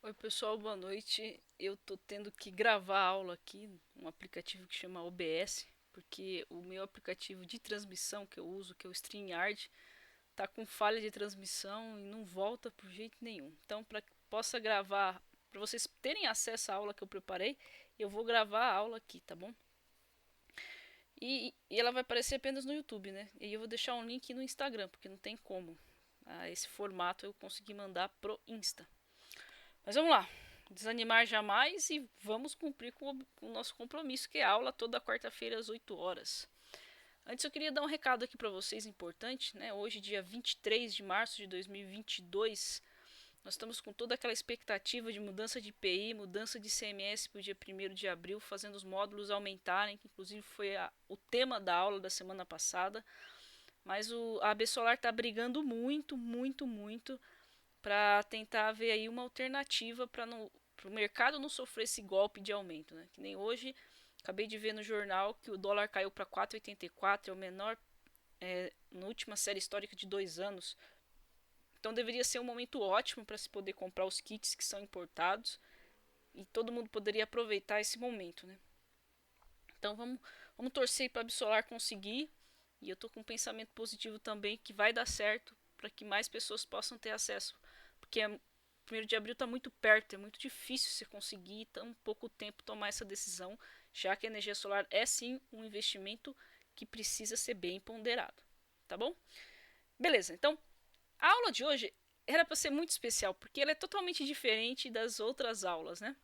Oi pessoal, boa noite. Eu tô tendo que gravar a aula aqui, um aplicativo que chama OBS, porque o meu aplicativo de transmissão que eu uso, que é o StreamYard, tá com falha de transmissão e não volta por jeito nenhum. Então, para que possa gravar, para vocês terem acesso à aula que eu preparei, eu vou gravar a aula aqui, tá bom? E ela vai aparecer apenas no YouTube, né? E eu vou deixar um link no Instagram, porque não tem como. Esse formato eu consegui mandar pro Insta. Mas vamos lá, desanimar jamais e vamos cumprir com o nosso compromisso, que é aula toda quarta-feira às 8 horas. Antes eu queria dar um recado aqui para vocês importante, né? Hoje, dia 23 de março de 2022, nós estamos com toda aquela expectativa de mudança de IPI, mudança de CMS para o dia 1º de abril, fazendo os módulos aumentarem, que inclusive foi o tema da aula da semana passada. Mas a AB Solar está brigando muito para tentar ver aí uma alternativa para o mercado não sofrer esse golpe de aumento, né? Que nem hoje, acabei de ver no jornal que o dólar caiu para 4,84, é o menor na última série histórica de 2 anos. Então deveria ser um momento ótimo para se poder comprar os kits que são importados e todo mundo poderia aproveitar esse momento, né? Então vamos torcer para a Absolar conseguir, e eu tô com um pensamento positivo também que vai dar certo para que mais pessoas possam ter acesso, porque 1º de abril está muito perto, é muito difícil você conseguir em tão pouco tempo tomar essa decisão, já que a energia solar é sim um investimento que precisa ser bem ponderado, tá bom? Beleza, então a aula de hoje era para ser muito especial, porque ela é totalmente diferente das outras aulas, né?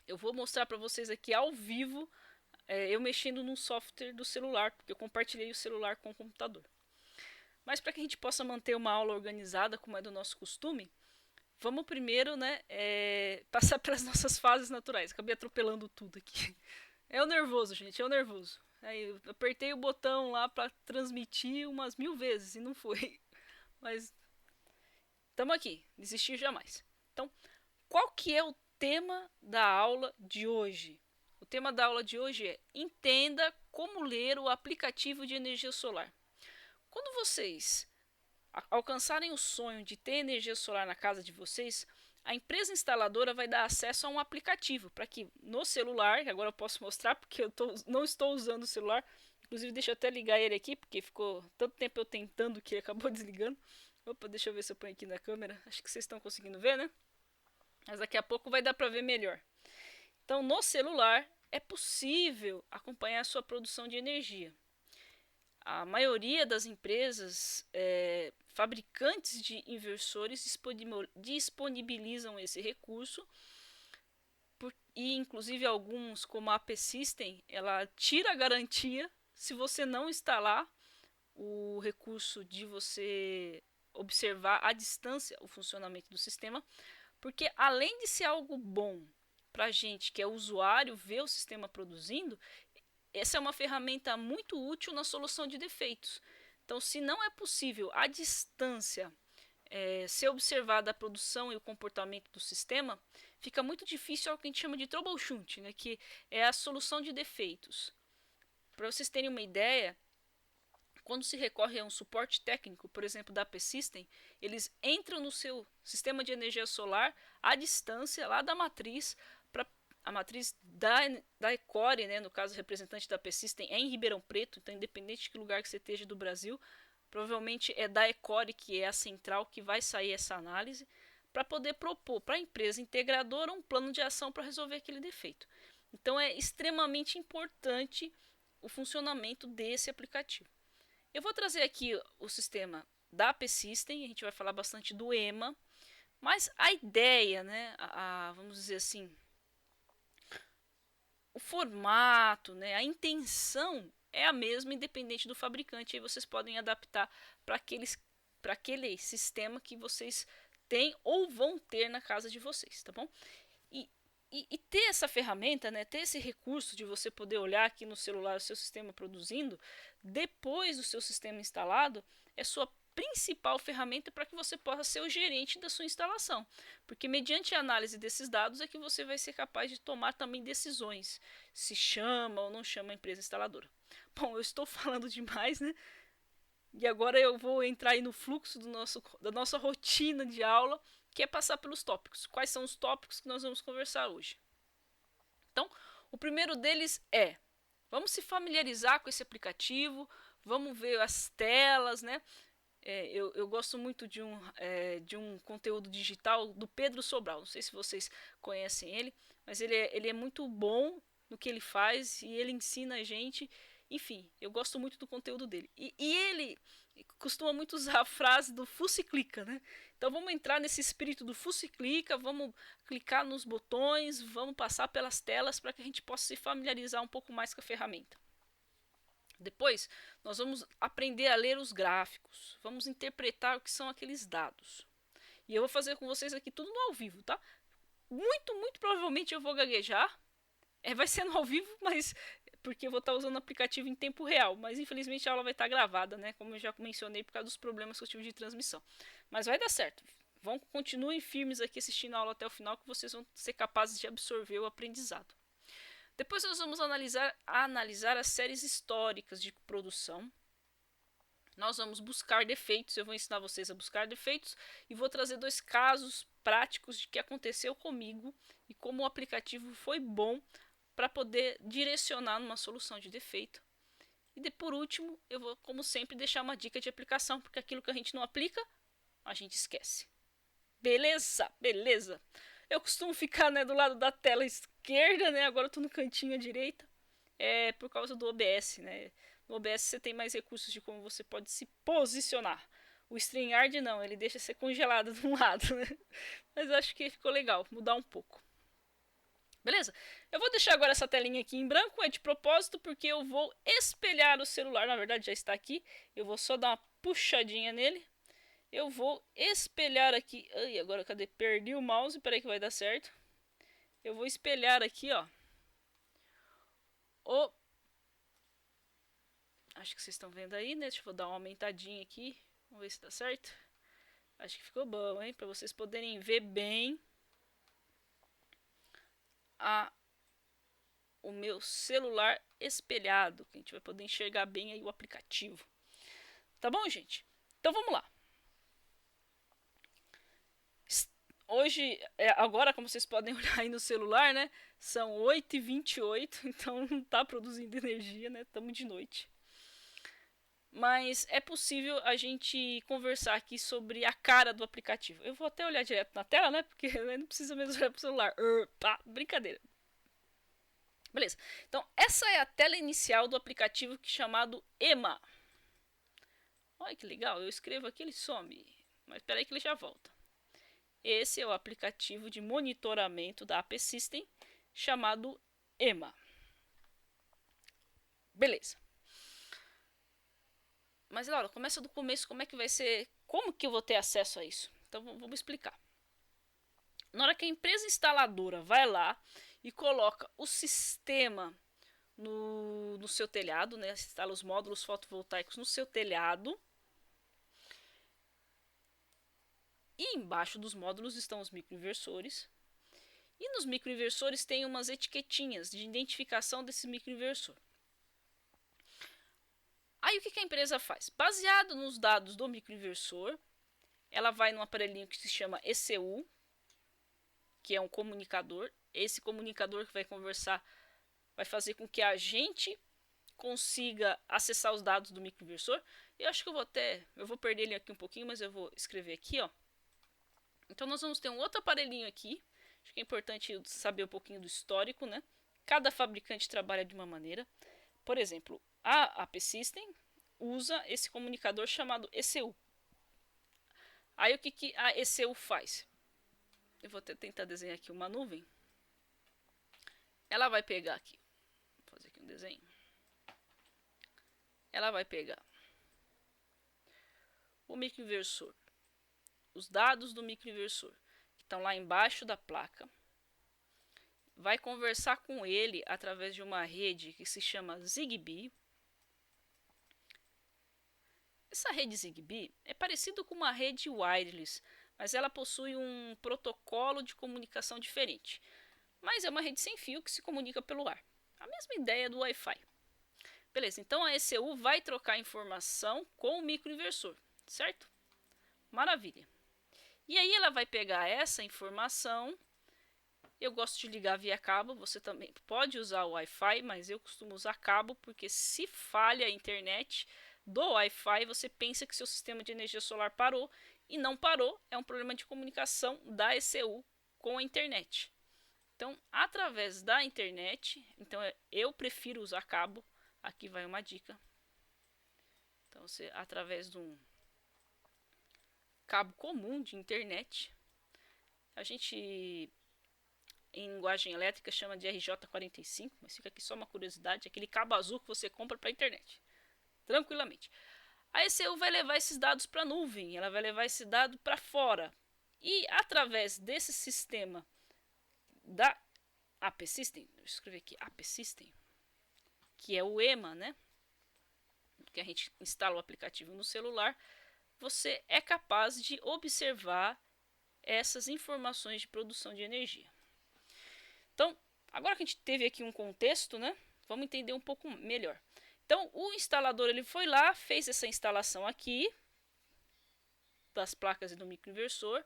Eu vou mostrar para vocês aqui ao vivo eu mexendo num software do celular, porque eu compartilhei o celular com o computador. Mas para que a gente possa manter uma aula organizada, como é do nosso costume, vamos primeiro, né, passar pelas nossas fases naturais. Acabei atropelando tudo aqui. É o nervoso, gente, é o nervoso. Aí eu apertei o botão lá para transmitir umas 1000 vezes e não foi. Mas estamos aqui, desistir jamais. Então, qual que é o tema da aula de hoje? O tema da aula de hoje é: entenda como ler o aplicativo de energia solar. Quando vocês alcançarem o sonho de ter energia solar na casa de vocês, a empresa instaladora vai dar acesso a um aplicativo para que no celular, que agora eu posso mostrar porque não estou usando o celular, inclusive deixa eu até ligar ele aqui, porque ficou tanto tempo eu tentando que ele acabou desligando. Opa, deixa eu ver se eu ponho aqui na câmera, acho que vocês estão conseguindo ver, né? Mas daqui a pouco vai dar para ver melhor. Então, no celular é possível acompanhar a sua produção de energia. A maioria das empresas fabricantes de inversores disponibilizam esse recurso e inclusive alguns, como a AP System, ela tira a garantia se você não instalar o recurso de você observar à distância o funcionamento do sistema, porque além de ser algo bom para a gente que é usuário ver o sistema produzindo, essa é uma ferramenta muito útil na solução de defeitos. Então, se não é possível à distância ser observada a produção e o comportamento do sistema, fica muito difícil o que a gente chama de troubleshooting, né, que é a solução de defeitos. Para vocês terem uma ideia, quando se recorre a um suporte técnico, por exemplo, da AP System, eles entram no seu sistema de energia solar à distância lá da matriz, para a matriz da Ecore, né, no caso, o representante da AP System é em Ribeirão Preto, então independente de que lugar que você esteja do Brasil, provavelmente é da Ecore, que é a central que vai sair essa análise, para poder propor para a empresa integradora um plano de ação para resolver aquele defeito. Então é extremamente importante o funcionamento desse aplicativo. Eu vou trazer aqui o sistema da AP System, a gente vai falar bastante do EMA, mas a ideia, né, vamos dizer assim, o formato, né, a intenção é a mesma, independente do fabricante. Aí vocês podem adaptar para aquele sistema que vocês têm ou vão ter na casa de vocês, tá bom? E ter essa ferramenta, né, ter esse recurso de você poder olhar aqui no celular o seu sistema produzindo, depois do seu sistema instalado, é sua principal ferramenta para que você possa ser o gerente da sua instalação. Porque mediante a análise desses dados é que você vai ser capaz de tomar também decisões, se chama ou não chama a empresa instaladora. Bom, eu estou falando demais, né? E agora eu vou entrar aí no fluxo da nossa rotina de aula, que é passar pelos tópicos. Quais são os tópicos que nós vamos conversar hoje? Então, o primeiro deles é: vamos se familiarizar com esse aplicativo, vamos ver as telas, né? Eu gosto muito de um conteúdo digital do Pedro Sobral. Não sei se vocês conhecem ele, mas ele é muito bom no que ele faz e ele ensina a gente. Enfim, eu gosto muito do conteúdo dele. E ele costuma muito usar a frase do fuça e clica, né? Então vamos entrar nesse espírito do fuça e clica, vamos clicar nos botões, vamos passar pelas telas para que a gente possa se familiarizar um pouco mais com a ferramenta. Depois, nós vamos aprender a ler os gráficos, vamos interpretar o que são aqueles dados. E eu vou fazer com vocês aqui tudo no ao vivo, tá? Muito provavelmente eu vou gaguejar. Vai ser no ao vivo, mas porque eu vou estar usando o aplicativo em tempo real. Mas infelizmente a aula vai estar gravada, né? Como eu já mencionei, por causa dos problemas que eu tive de transmissão. Mas vai dar certo. Continuem firmes aqui assistindo a aula até o final, que vocês vão ser capazes de absorver o aprendizado. Depois nós vamos analisar as séries históricas de produção. Nós vamos buscar defeitos, eu vou ensinar vocês a buscar defeitos e vou trazer 2 casos práticos de que aconteceu comigo e como o aplicativo foi bom para poder direcionar numa solução de defeito. E por último, eu vou, como sempre, deixar uma dica de aplicação, porque aquilo que a gente não aplica, a gente esquece. Beleza? Beleza. Eu costumo ficar, né, do lado da tela esquerda, né? Agora eu tô no cantinho à direita. É por causa do OBS, né? No OBS você tem mais recursos de como você pode se posicionar. O StreamYard não, ele deixa ser congelado de um lado, né? Mas eu acho que ficou legal, mudar um pouco. Beleza? Eu vou deixar agora essa telinha aqui em branco, é de propósito, porque eu vou espelhar o celular. Na verdade já está aqui. Eu vou só dar uma puxadinha nele. Eu vou espelhar aqui. Ai, agora cadê? Perdi o mouse. Peraí que vai dar certo. Eu vou espelhar aqui, ó. Acho que vocês estão vendo aí, né? Deixa eu dar uma aumentadinha aqui. Vamos ver se dá certo. Acho que ficou bom, hein? Para vocês poderem ver bem o meu celular espelhado. Que a gente vai poder enxergar bem aí o aplicativo. Tá bom, gente? Então vamos lá. Hoje, agora, como vocês podem olhar aí no celular, né? São 8h28, então não tá produzindo energia, né? Estamos de noite. Mas é possível a gente conversar aqui sobre a cara do aplicativo. Eu vou até olhar direto na tela, né? Porque não precisa mesmo olhar pro celular. Brincadeira. Beleza. Então, essa é a tela inicial do aplicativo chamado EMA. Olha que legal. Eu escrevo aqui, ele some. Mas espera aí que ele já volta. Esse é o aplicativo de monitoramento da AP System chamado EMA. Beleza. Mas, Laura, começa do começo, como é que vai ser, como que eu vou ter acesso a isso? Então, vamos explicar. Na hora que a empresa instaladora vai lá e coloca o sistema no seu telhado, né, instala os módulos fotovoltaicos no seu telhado, e embaixo dos módulos estão os microinversores, e nos microinversores tem umas etiquetinhas de identificação desse microinversor. Aí o que a empresa faz? Baseado nos dados do microinversor, ela vai num aparelhinho que se chama ECU, que é um comunicador. Esse comunicador que vai conversar, vai fazer com que a gente consiga acessar os dados do microinversor. Eu acho que eu vou perder ele aqui um pouquinho, mas eu vou escrever aqui, ó. Então nós vamos ter um outro aparelhinho aqui. Acho que é importante saber um pouquinho do histórico, né? Cada fabricante trabalha de uma maneira. Por exemplo, a AP System usa esse comunicador chamado ECU. Aí o que a ECU faz? Eu vou tentar desenhar aqui uma nuvem. Ela vai pegar aqui. Vou fazer aqui um desenho. Ela vai pegar o microinversor, os dados do microinversor que estão lá embaixo da placa, vai conversar com ele através de uma rede que se chama Zigbee. Essa rede Zigbee é parecida com uma rede wireless, mas ela possui um protocolo de comunicação diferente. Mas é uma rede sem fio que se comunica pelo ar. A mesma ideia do Wi-Fi. Beleza, então a ECU vai trocar informação com o microinversor, certo? Maravilha. E aí ela vai pegar essa informação. Eu gosto de ligar via cabo, você também pode usar o Wi-Fi, mas eu costumo usar cabo, porque se falha a internet do Wi-Fi, você pensa que seu sistema de energia solar parou, e não parou, é um problema de comunicação da ECU com a internet. Então, através da internet, então eu prefiro usar cabo, aqui vai uma dica. Então, você, através de um cabo comum de internet, a gente em linguagem elétrica chama de RJ45, mas fica aqui só uma curiosidade, aquele cabo azul que você compra para a internet, tranquilamente. A ECU vai levar esses dados para a nuvem, ela vai levar esse dado para fora, e através desse sistema da AP System, deixa eu escrever aqui, AP System, que é o EMA, né, que a gente instala o aplicativo no celular, você é capaz de observar essas informações de produção de energia. Então, agora que a gente teve aqui um contexto, né, vamos entender um pouco melhor. Então, o instalador ele foi lá, fez essa instalação aqui das placas e do microinversor.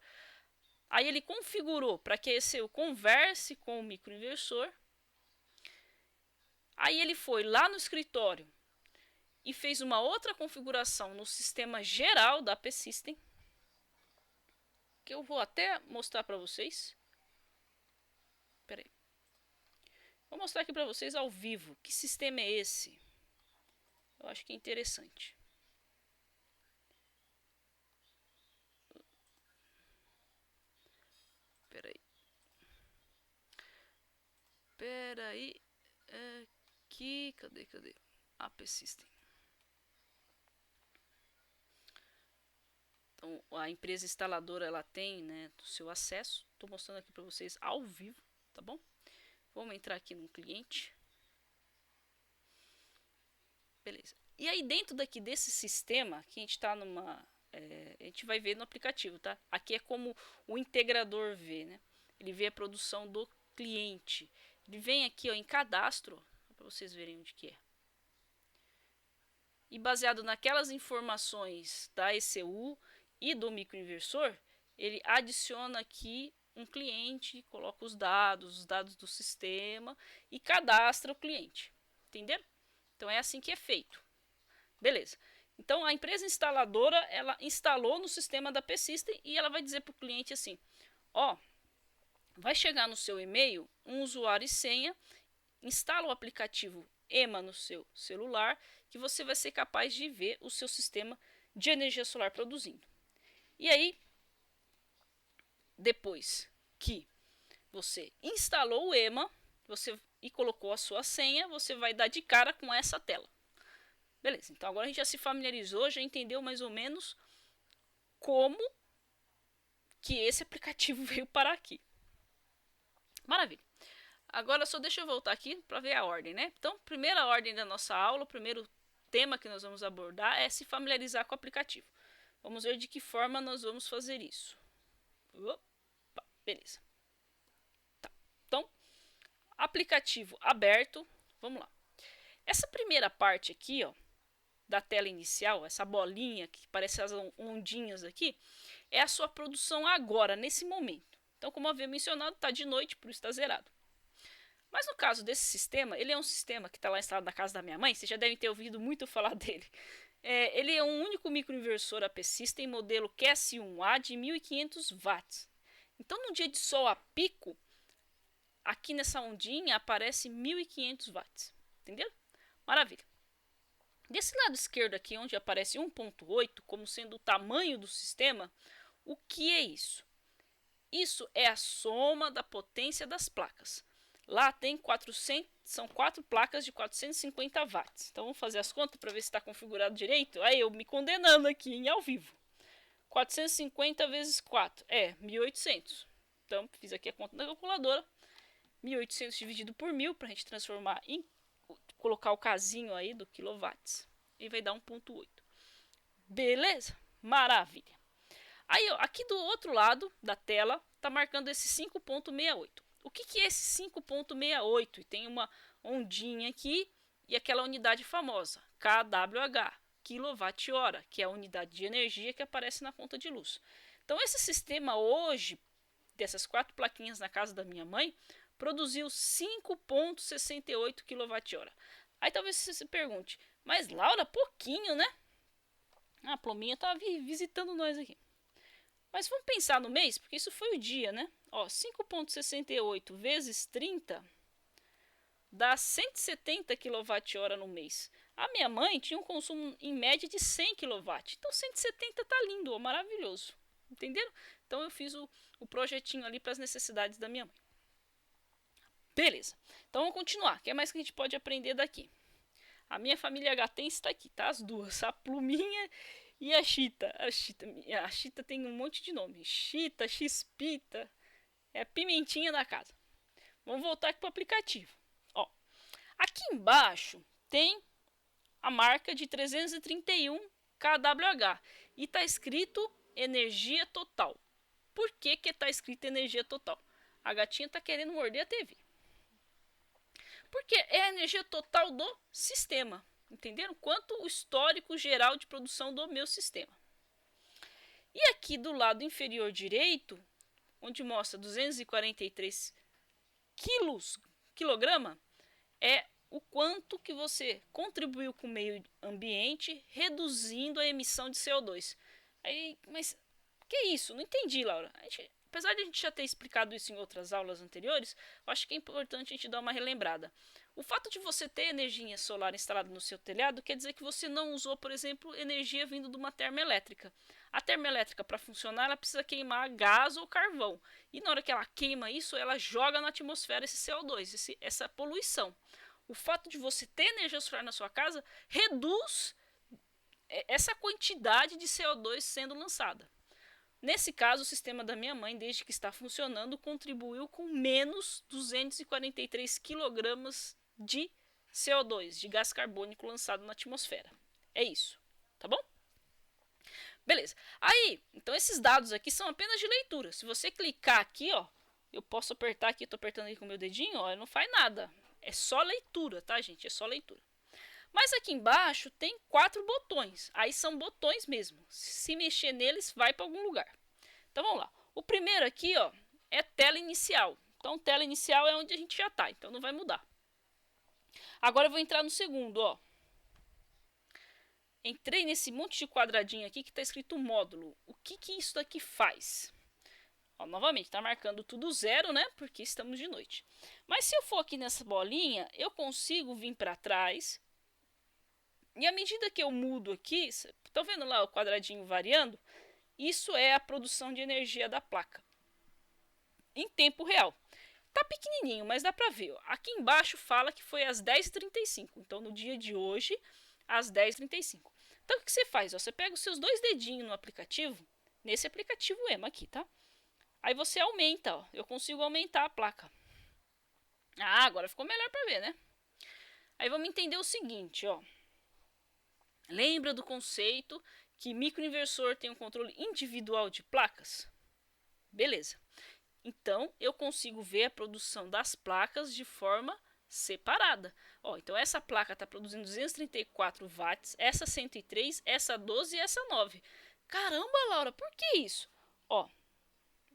Aí ele configurou para que a ECU converse com o microinversor. Aí ele foi lá no escritório e fez uma outra configuração no sistema geral da AP System, que eu vou até mostrar para vocês. Espera aí. Vou mostrar aqui para vocês ao vivo que sistema é esse. Eu acho que é interessante. Espera aí. Aqui, cadê? AP System. Então, a empresa instaladora ela tem, né, o seu acesso. Estou mostrando aqui para vocês ao vivo, tá bom? Vamos entrar aqui no cliente. Beleza. E aí dentro daqui desse sistema, que a gente está numa... a gente vai ver no aplicativo, tá? Aqui é como o integrador vê, né? Ele vê a produção do cliente. Ele vem aqui ó, em cadastro, para vocês verem onde que é. E baseado naquelas informações da ECU e do microinversor, ele adiciona aqui um cliente, coloca os dados do sistema e cadastra o cliente. Entenderam? Então é assim que é feito. Beleza. Então a empresa instaladora, ela instalou no sistema da AP System e ela vai dizer para o cliente assim, ó, vai chegar no seu e-mail um usuário e senha, instala o aplicativo EMA no seu celular, que você vai ser capaz de ver o seu sistema de energia solar produzindo. E aí, depois que você instalou o EMA e colocou a sua senha, você vai dar de cara com essa tela. Beleza, então agora a gente já se familiarizou, já entendeu mais ou menos como que esse aplicativo veio parar aqui. Maravilha. Agora só deixa eu voltar aqui para ver a ordem, né? Então, primeira ordem da nossa aula, o primeiro tema que nós vamos abordar é se familiarizar com o aplicativo. Vamos ver de que forma nós vamos fazer isso. Opa, beleza. Tá. Então, aplicativo aberto, vamos lá. Essa primeira parte aqui, ó, da tela inicial, essa bolinha que parece as ondinhas aqui, é a sua produção agora, nesse momento. Então, como eu havia mencionado, está de noite, por isso está zerado. Mas no caso desse sistema, ele é um sistema que está lá instalado na casa da minha mãe, vocês já devem ter ouvido muito falar dele. Ele é um único microinversor AP System modelo QS1A de 1500 watts. Então, no dia de sol a pico, aqui nessa ondinha aparece 1500 watts. Entendeu? Maravilha. Desse lado esquerdo aqui, onde aparece 1.8 como sendo o tamanho do sistema, o que é isso? Isso é a soma da potência das placas. Lá tem 400, são 4 placas de 450 watts. Então vamos fazer as contas para ver se está configurado direito. Aí eu me condenando aqui em ao vivo. 450 vezes 4 é 1800. Então fiz aqui a conta da calculadora. 1800 dividido por 1000 para a gente transformar em colocar o casinho aí do quilowatts. E vai dar 1.8. Beleza? Maravilha. Aí ó, aqui do outro lado da tela está marcando esse 5.68. O que é esse 5.68? E tem uma ondinha aqui e aquela unidade famosa, kWh, quilowatt-hora, que é a unidade de energia que aparece na conta de luz. Então esse sistema hoje, dessas 4 plaquinhas na casa da minha mãe, produziu 5,68 kWh. Aí talvez você se pergunte, mas Laura, pouquinho, né? A Plominha tá visitando nós aqui. Mas vamos pensar no mês, porque isso foi o dia, né? Ó, 5,68 vezes 30 dá 170 kWh no mês. A minha mãe tinha um consumo em média de 100 kW. Então 170 tá lindo, ó, maravilhoso. Entenderam? Então eu fiz o projetinho ali para as necessidades da minha mãe. Beleza. Então vamos continuar. O que é mais que a gente pode aprender daqui? A minha família gatense está aqui, tá? As duas, a Pluminha e a Chita. A Chita tem um monte de nome. Chita, Xpita. É a pimentinha da casa. Vamos voltar aqui para o aplicativo. Ó, aqui embaixo tem a marca de 331 kWh e está escrito energia total. Por que está escrito energia total? A gatinha está querendo morder a TV. Porque é a energia total do sistema. Entenderam? Quanto o histórico geral de produção do meu sistema. E aqui do lado inferior direito, onde mostra 243 quilograma, é o quanto que você contribuiu com o meio ambiente, reduzindo a emissão de CO2. Aí, mas que é isso? Não entendi, Laura. Apesar de a gente já ter explicado isso em outras aulas anteriores, eu acho que é importante a gente dar uma relembrada. O fato de você ter energia solar instalada no seu telhado quer dizer que você não usou, por exemplo, energia vindo de uma termoelétrica. A termoelétrica, para funcionar, ela precisa queimar gás ou carvão. E na hora que ela queima isso, ela joga na atmosfera esse CO2, essa poluição. O fato de você ter energia solar na sua casa reduz essa quantidade de CO2 sendo lançada. Nesse caso, o sistema da minha mãe, desde que está funcionando, contribuiu com menos 243 kg de CO2, de gás carbônico lançado na atmosfera. É isso, tá bom? Beleza. Aí, então esses dados aqui são apenas de leitura. Se você clicar aqui, ó, eu posso apertar aqui, tô apertando aqui com o meu dedinho, ó, não faz nada. É só leitura, tá, gente? É só leitura. Mas aqui embaixo tem 4 botões. Aí são botões mesmo. Se mexer neles, vai para algum lugar. Então vamos lá. O primeiro aqui, ó, é tela inicial. Então tela inicial é onde a gente já está. Então não vai mudar. Agora eu vou entrar no segundo, ó. Entrei nesse monte de quadradinho aqui que está escrito módulo. O que isso daqui faz? Ó, novamente, está marcando tudo 0, né? Porque estamos de noite. Mas se eu for aqui nessa bolinha, eu consigo vir para trás. E à medida que eu mudo aqui, estão vendo lá o quadradinho variando? Isso é a produção de energia da placa. Em tempo real. Tá pequenininho, mas dá para ver. Ó. Aqui embaixo fala que foi às 10h35. Então, no dia de hoje, às 10h35. Então, o que você faz? Ó, você pega os seus 2 dedinhos no aplicativo. Nesse aplicativo EMA aqui, tá? Aí você aumenta, ó. Eu consigo aumentar a placa. Ah, agora ficou melhor para ver, né? Aí vamos entender o seguinte, ó. Lembra do conceito que microinversor tem um controle individual de placas? Beleza. Então, eu consigo ver a produção das placas de forma separada. Ó, então, essa placa está produzindo 234 watts, essa 103, essa 12 e essa 9. Caramba, Laura, por que isso? Ó,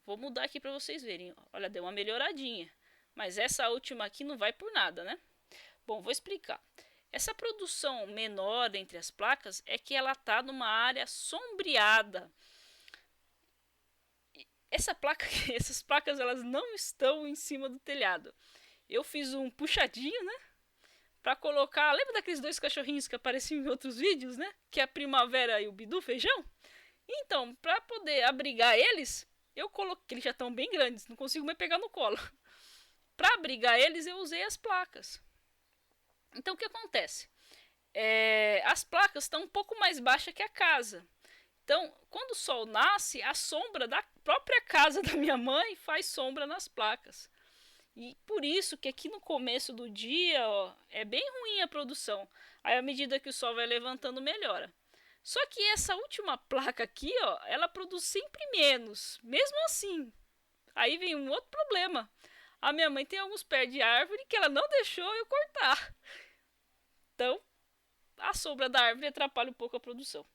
vou mudar aqui para vocês verem. Olha, deu uma melhoradinha. Mas essa última aqui não vai por nada, né? Bom, vou explicar. Essa produção menor entre as placas é que ela está numa área sombreada. Essas placas elas não estão em cima do telhado. Eu fiz um puxadinho, né? Para colocar... Lembra daqueles 2 cachorrinhos que apareciam em outros vídeos, né? Que é a Primavera e o Bidu Feijão? Então, para poder abrigar eles, eu coloquei... Eles já estão bem grandes, não consigo mais pegar no colo. Para abrigar eles, eu usei as placas. Então, o que acontece? As placas estão um pouco mais baixas que a casa. Então, quando o sol nasce, a sombra da própria casa da minha mãe faz sombra nas placas. E por isso que aqui no começo do dia, ó, é bem ruim a produção. Aí, à medida que o sol vai levantando, melhora. Só que essa última placa aqui, ó, ela produz sempre menos. Mesmo assim. Aí vem um outro problema. A minha mãe tem alguns pés de árvore que ela não deixou eu cortar. Então, a sombra da árvore atrapalha um pouco a produção.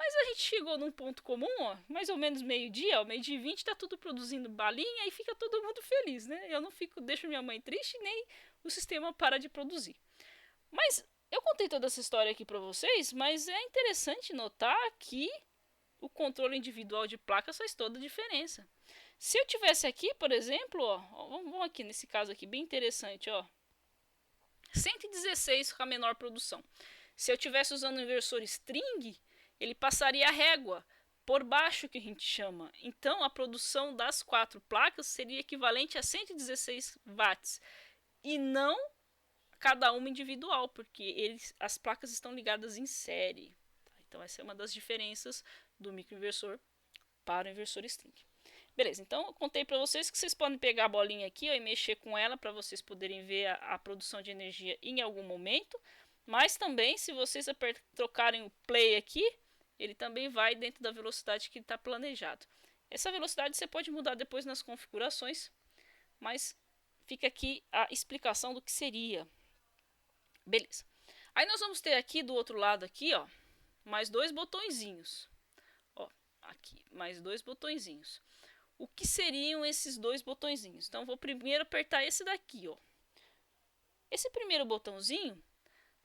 Mas a gente chegou num ponto comum, ó, mais ou menos meio-dia, meio-dia e 20, tá tudo produzindo balinha e fica todo mundo feliz, né? Eu não fico, deixo minha mãe triste, nem o sistema para de produzir. Mas eu contei toda essa história aqui para vocês, mas é interessante notar que o controle individual de placas faz toda a diferença. Se eu tivesse aqui, por exemplo, ó, vamos aqui nesse caso aqui, bem interessante, ó, 116 com a menor produção. Se eu tivesse usando o inversor string, ele passaria a régua por baixo, que a gente chama. Então, a produção das 4 placas seria equivalente a 116 watts. E não cada uma individual, porque as placas estão ligadas em série. Então, essa é uma das diferenças do microinversor para o inversor string. Beleza, então eu contei para vocês que vocês podem pegar a bolinha aqui ó, e mexer com ela para vocês poderem ver a produção de energia em algum momento. Mas também, se vocês trocarem o play aqui, ele também vai dentro da velocidade que está planejado. Essa velocidade você pode mudar depois nas configurações, mas fica aqui a explicação do que seria. Beleza. Aí nós vamos ter aqui do outro lado aqui, ó, mais 2 botõezinhos. Ó, aqui, mais 2 botõezinhos. O que seriam esses 2 botõezinhos? Então, vou primeiro apertar esse daqui, ó. Esse primeiro botãozinho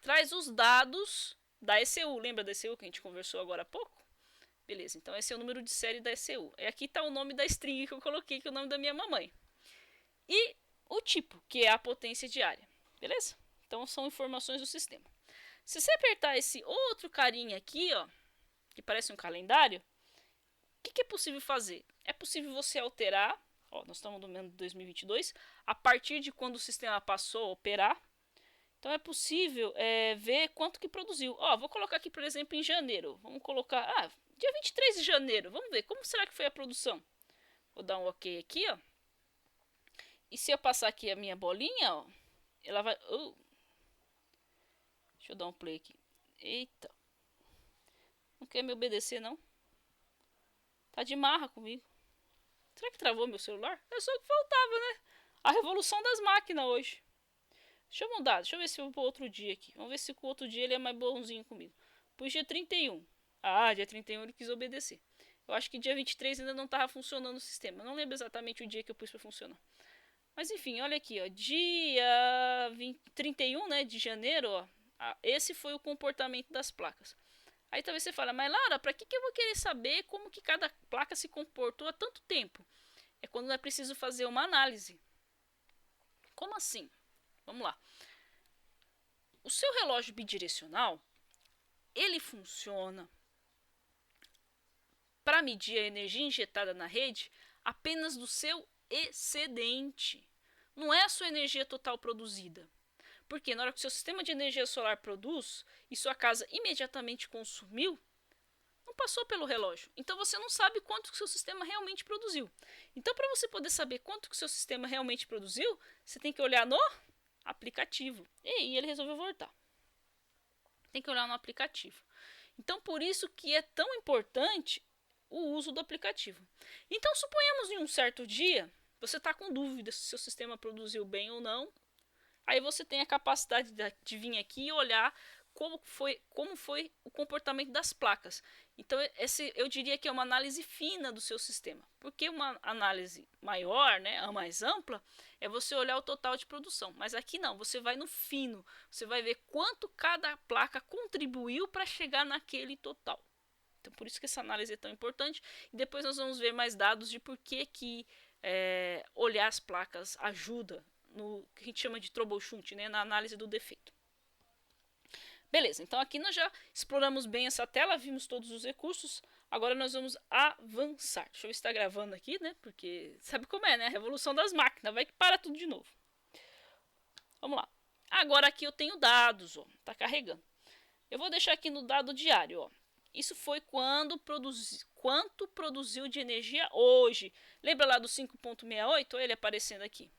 traz os dados da ECU. Lembra da ECU que a gente conversou agora há pouco? Beleza, então esse é o número de série da ECU. E aqui está o nome da string que eu coloquei, que é o nome da minha mamãe. E o tipo, que é a potência diária. Beleza? Então, são informações do sistema. Se você apertar esse outro carinha aqui, ó, que parece um calendário, o que é possível fazer? É possível você alterar, ó, nós estamos no ano de 2022, a partir de quando o sistema passou a operar. Então é possível ver quanto que produziu. Ó, vou colocar aqui, por exemplo, em janeiro. Vamos colocar, dia 23 de janeiro. Vamos ver, como será que foi a produção? Vou dar um ok aqui, ó. E se eu passar aqui a minha bolinha, ó, ela vai... Deixa eu dar um play aqui. Eita. Não quer me obedecer, não? Tá de marra comigo. Será que travou meu celular? É só o que faltava, né? A revolução das máquinas hoje. Deixa eu mudar, deixa eu ver se eu vou pro outro dia aqui. Vamos ver se com o outro dia ele é mais bonzinho comigo. Pus dia 31. Dia 31 ele quis obedecer. Eu acho que dia 23 ainda não estava funcionando o sistema. Eu não lembro exatamente o dia que eu pus para funcionar. Mas enfim, olha aqui, ó. Dia 31, né, de janeiro, ó. Esse foi o comportamento das placas. Aí talvez você fale, mas Laura, para que eu vou querer saber como que cada placa se comportou há tanto tempo? É quando é preciso fazer uma análise. Como assim? Vamos lá. O seu relógio bidirecional, ele funciona para medir a energia injetada na rede apenas do seu excedente. Não é a sua energia total produzida. Porque na hora que o seu sistema de energia solar produz e sua casa imediatamente consumiu, não passou pelo relógio. Então você não sabe quanto que o seu sistema realmente produziu. Então, para você poder saber quanto que o seu sistema realmente produziu, você tem que olhar no aplicativo. E aí ele resolveu voltar. Tem que olhar no aplicativo. Então, por isso que é tão importante o uso do aplicativo. Então, suponhamos em um certo dia, você está com dúvida se o seu sistema produziu bem ou não. Aí você tem a capacidade de vir aqui e olhar como foi o comportamento das placas. Então, eu diria que é uma análise fina do seu sistema. Porque uma análise maior, né, a mais ampla, é você olhar o total de produção. Mas aqui não, você vai no fino. Você vai ver quanto cada placa contribuiu para chegar naquele total. Então, por isso que essa análise é tão importante. E depois nós vamos ver mais dados de por que olhar as placas ajuda no que a gente chama de troubleshoot, né, na análise do defeito. Beleza, então aqui nós já exploramos bem essa tela, vimos todos os recursos. Agora nós vamos avançar. Deixa eu ver se está gravando aqui, né? Porque sabe como é, né? A revolução das máquinas, vai que para tudo de novo. Vamos lá. Agora aqui eu tenho dados, ó, tá carregando. Eu vou deixar aqui no dado diário, ó. Isso foi quanto produziu de energia hoje. Lembra lá do 5.68? Olha ele aparecendo aqui.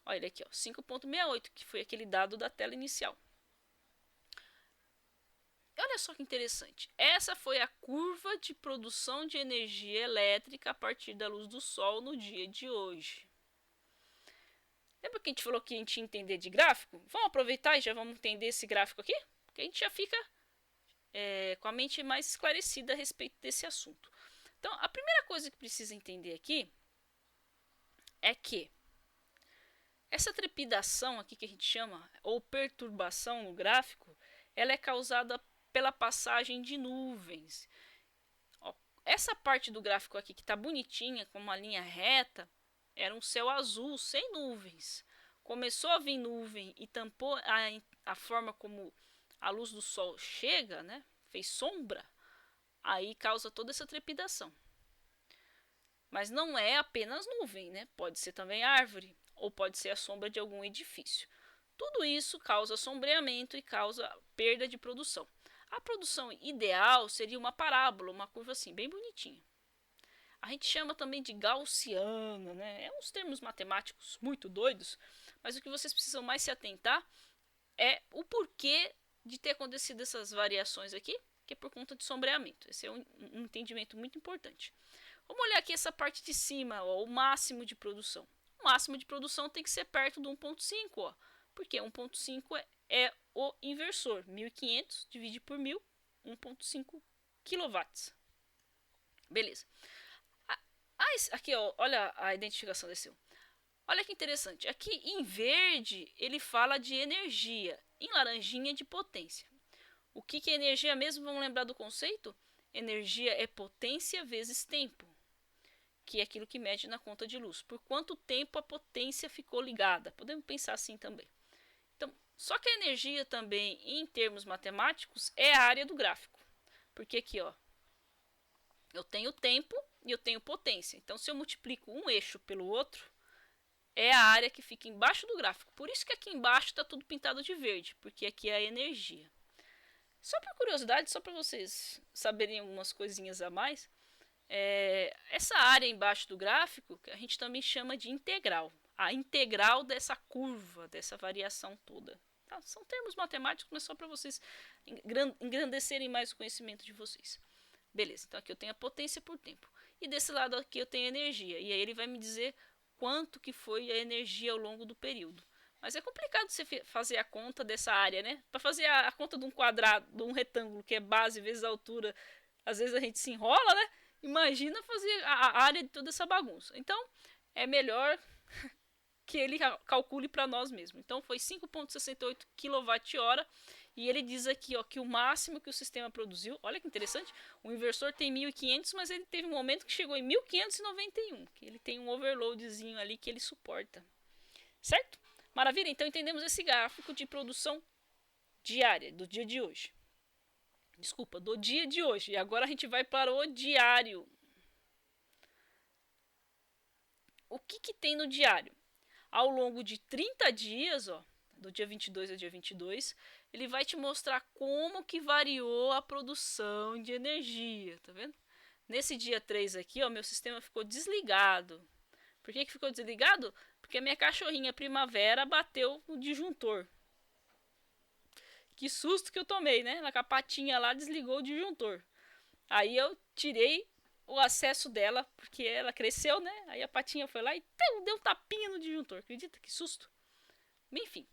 Olha ele aqui, ó, 5.68, que foi aquele dado da tela inicial. Olha só que interessante. Essa foi a curva de produção de energia elétrica a partir da luz do sol no dia de hoje. Lembra que a gente falou que a gente ia entender de gráfico? Vamos aproveitar e já vamos entender esse gráfico aqui? Porque a gente já fica com a mente mais esclarecida a respeito desse assunto. Então, a primeira coisa que precisa entender aqui é que essa trepidação aqui que a gente chama, ou perturbação no gráfico, ela é causada pela passagem de nuvens. Ó, essa parte do gráfico aqui que está bonitinha, com uma linha reta, era um céu azul, sem nuvens. Começou a vir nuvem e tampou a forma como a luz do sol chega, né? Fez sombra, aí causa toda essa trepidação. Mas não é apenas nuvem, né? Pode ser também árvore, ou pode ser a sombra de algum edifício. Tudo isso causa sombreamento e causa perda de produção. A produção ideal seria uma parábola, uma curva assim, bem bonitinha. A gente chama também de gaussiana, né? É uns termos matemáticos muito doidos, mas o que vocês precisam mais se atentar é o porquê de ter acontecido essas variações aqui, que é por conta de sombreamento. Esse é um entendimento muito importante. Vamos olhar aqui essa parte de cima, ó, o máximo de produção. O máximo de produção tem que ser perto do 1.5, ó, porque 1.5 é o inversor. 1500 divide por 1000, 1.5 kW. Beleza. Aqui, ó, olha a identificação desse. Olha que interessante. Aqui em verde ele fala de energia, em laranjinha de potência. O que é energia mesmo? Vamos lembrar do conceito? Energia é potência vezes tempo, que é aquilo que mede na conta de luz. Por quanto tempo a potência ficou ligada? Podemos pensar assim também. Então, só que a energia também, em termos matemáticos, é a área do gráfico. Porque aqui, ó, eu tenho tempo e eu tenho potência. Então, se eu multiplico um eixo pelo outro, é a área que fica embaixo do gráfico. Por isso que aqui embaixo está tudo pintado de verde, porque aqui é a energia. Só por curiosidade, só para vocês saberem algumas coisinhas a mais, essa área embaixo do gráfico, que a gente também chama de integral. A integral dessa curva, dessa variação toda. Tá? São termos matemáticos, mas só para vocês engrandecerem mais o conhecimento de vocês. Beleza, então aqui eu tenho a potência por tempo. E desse lado aqui eu tenho a energia. E aí ele vai me dizer quanto que foi a energia ao longo do período. Mas é complicado você fazer a conta dessa área, né? Para fazer a conta de um quadrado, de um retângulo, que é base vezes a altura, às vezes a gente se enrola, né? Imagina fazer a área de toda essa bagunça. Então, é melhor que ele calcule para nós mesmos. Então, foi 5,68 kWh. E ele diz aqui, ó, que o máximo que o sistema produziu, olha que interessante, o inversor tem 1500, mas ele teve um momento que chegou em 1591, que ele tem um overloadzinho ali que ele suporta. Certo? Maravilha? Então entendemos esse gráfico de produção diária do dia de hoje. Desculpa, do dia de hoje. E agora a gente vai para o diário. O que tem no diário? Ao longo de 30 dias, ó, do dia 22 ao dia 22, ele vai te mostrar como que variou a produção de energia, tá vendo? Nesse dia 3 aqui, ó, meu sistema ficou desligado. Por que ficou desligado? Porque a minha cachorrinha Primavera bateu o disjuntor. Que susto que eu tomei, né? Ela com a patinha lá desligou o disjuntor. Aí eu tirei o acesso dela, porque ela cresceu, né? Aí a patinha foi lá e deu um tapinha no disjuntor. Acredita? Que susto. Enfim,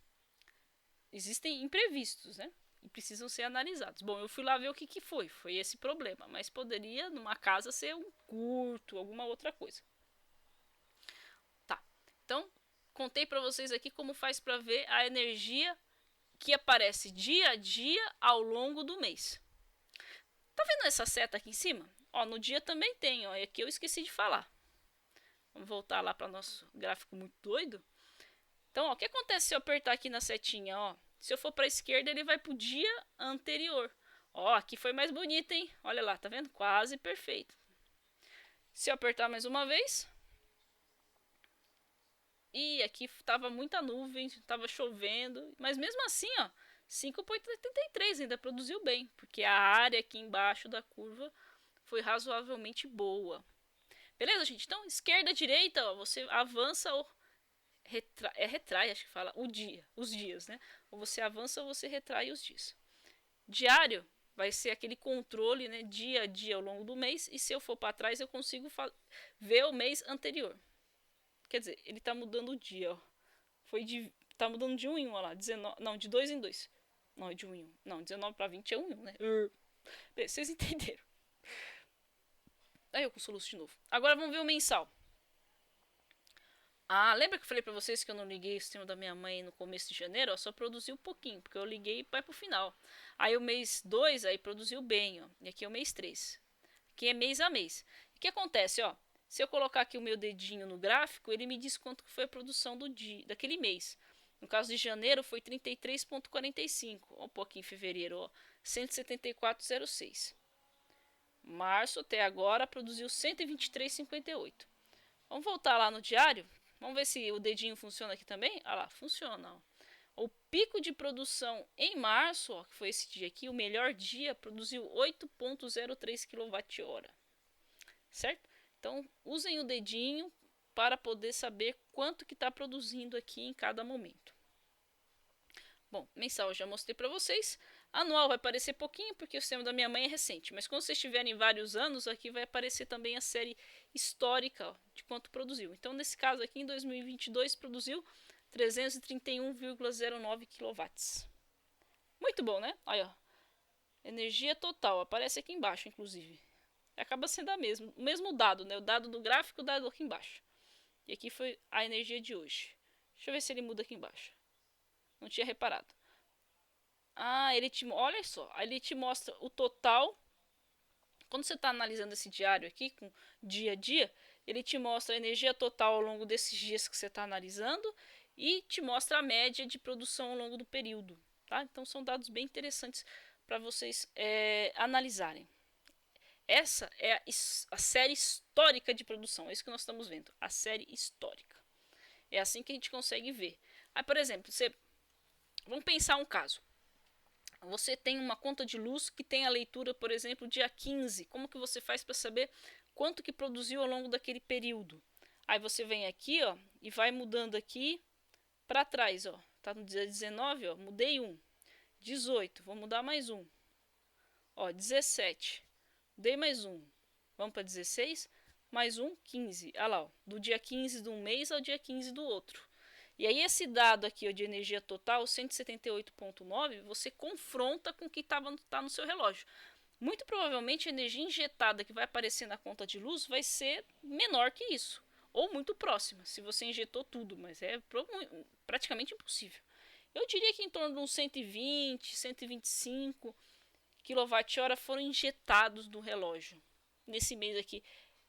existem imprevistos, né? E precisam ser analisados. Bom, eu fui lá ver o que foi. Foi esse problema. Mas poderia, numa casa, ser um curto, alguma outra coisa. Tá. Então, contei para vocês aqui como faz para ver a energia que aparece dia a dia ao longo do mês. Tá vendo essa seta aqui em cima? Ó, no dia também tem, ó, e aqui eu esqueci de falar. Vamos voltar lá para nosso gráfico muito doido. Então, ó, o que acontece se eu apertar aqui na setinha, ó? Se eu for para a esquerda, ele vai para o dia anterior. Ó, aqui foi mais bonito, hein? Olha lá, tá vendo? Quase perfeito. Se eu apertar mais uma vez, e aqui estava muita nuvem, estava chovendo, mas mesmo assim, ó, 5,83 ainda produziu bem, porque a área aqui embaixo da curva foi razoavelmente boa. Beleza, gente? Então, esquerda, direita, ó, você avança ou retrai, acho que fala, os dias, né? Ou você avança ou você retrai os dias. Diário vai ser aquele controle, né, dia a dia ao longo do mês, e se eu for para trás eu consigo ver o mês anterior. Quer dizer, ele tá mudando o dia, ó. Tá mudando de 1 em 1, ó lá. 19, não, de 2 em 2. Não, de 1 em 1. Não, 19 para 20 é 1 em 1, né? Bem, vocês entenderam. Aí eu com soluço de novo. Agora vamos ver o mensal. Ah, lembra que eu falei pra vocês que eu não liguei o sistema da minha mãe no começo de janeiro? Ó, só produziu um pouquinho, porque eu liguei e vai pro final. Aí o mês 2, aí produziu bem, ó. E aqui é o mês 3. Aqui é mês a mês. O que acontece, ó? Se eu colocar aqui o meu dedinho no gráfico, ele me diz quanto que foi a produção do dia, daquele mês. No caso de janeiro foi 33,45. Ó, um pouquinho em fevereiro, ó, 174,06. Março até agora produziu 123,58. Vamos voltar lá no diário. Vamos ver se o dedinho funciona aqui também. Ah lá, funciona. Ó. O pico de produção em março, ó, que foi esse dia aqui, o melhor dia, produziu 8,03 kWh. Certo? Então, usem o dedinho para poder saber quanto que está produzindo aqui em cada momento. Bom, mensal eu já mostrei para vocês. Anual vai aparecer pouquinho, porque o sistema da minha mãe é recente. Mas quando vocês tiverem vários anos, aqui vai aparecer também a série histórica, ó, de quanto produziu. Então, nesse caso aqui, em 2022, produziu 331,09 kW. Muito bom, né? Aí, ó. Energia total. Aparece aqui embaixo, inclusive. Acaba sendo o mesmo dado, né? O dado do gráfico, o dado aqui embaixo. E aqui foi a energia de hoje. Deixa eu ver se ele muda aqui embaixo. Não tinha reparado. Ah, olha só, ele te mostra o total. Quando você está analisando esse diário aqui, com dia a dia, ele te mostra a energia total ao longo desses dias que você está analisando e te mostra a média de produção ao longo do período. Tá? Então são dados bem interessantes para vocês analisarem. Essa é a série histórica de produção, é isso que nós estamos vendo, a série histórica. É assim que a gente consegue ver. Aí, por exemplo, vamos pensar um caso. Você tem uma conta de luz que tem a leitura, por exemplo, dia 15. Como que você faz para saber quanto que produziu ao longo daquele período? Aí você vem aqui, ó, e vai mudando aqui para trás, ó. Tá no dia 19, ó, mudei 1. 18, vou mudar mais 1. Ó, 17. Dei mais 1. Vamos para 16, mais 1, 15. Olha lá, ó, do dia 15 de um mês ao dia 15 do outro. E aí esse dado aqui ó, de energia total, 178,9, você confronta com o que tá no seu relógio. Muito provavelmente a energia injetada que vai aparecer na conta de luz vai ser menor que isso. Ou muito próxima, se você injetou tudo, mas é praticamente impossível. Eu diria que em torno de uns 120, 125 kWh foram injetados no relógio nesse mês aqui.